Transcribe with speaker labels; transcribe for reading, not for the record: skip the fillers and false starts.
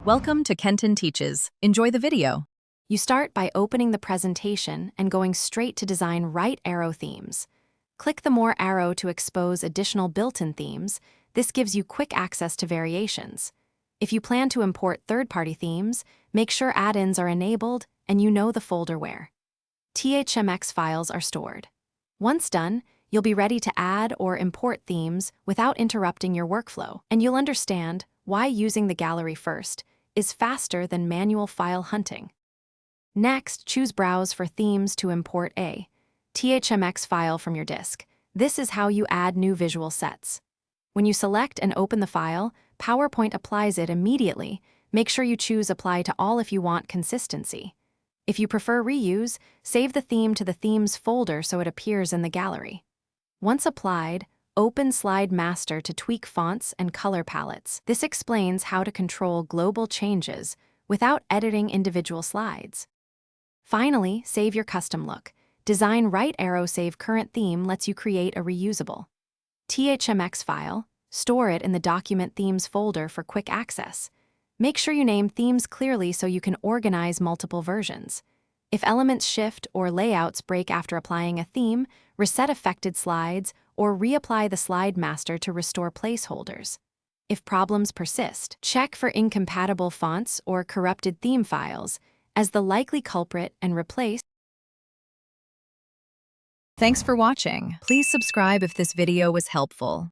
Speaker 1: Welcome to Kenton Teaches. Enjoy the video.
Speaker 2: You start by opening the presentation and going straight to Design Right Arrow Themes. Click the More arrow to expose additional built-in themes. This gives you quick access to variations. If you plan to import third-party themes, make sure add-ins are enabled and you know the folder where THMX files are stored. Once done, you'll be ready to add or import themes without interrupting your workflow, and you'll understand why using the gallery first is faster than manual file hunting. Next, choose Browse for themes to import a THMX file from your disk. This is how you add new visual sets. When you select and open the file, PowerPoint applies it immediately. Make sure you choose Apply to All if you want consistency. If you prefer reuse, save the theme to the Themes folder so it appears in the gallery. Once applied, open Slide Master to tweak fonts and color palettes. This explains how to control global changes without editing individual slides. Finally, save your custom look. Design Right Arrow Save Current Theme lets you create a reusable THMX file. Store it in the Document Themes folder for quick access. Make sure you name themes clearly so you can organize multiple versions. If elements shift or layouts break after applying a theme, reset affected slides or reapply the Slide Master to restore placeholders. If problems persist, check for incompatible fonts or corrupted theme files as the likely culprit and replace.
Speaker 1: Thanks for watching. Please subscribe if this video was helpful.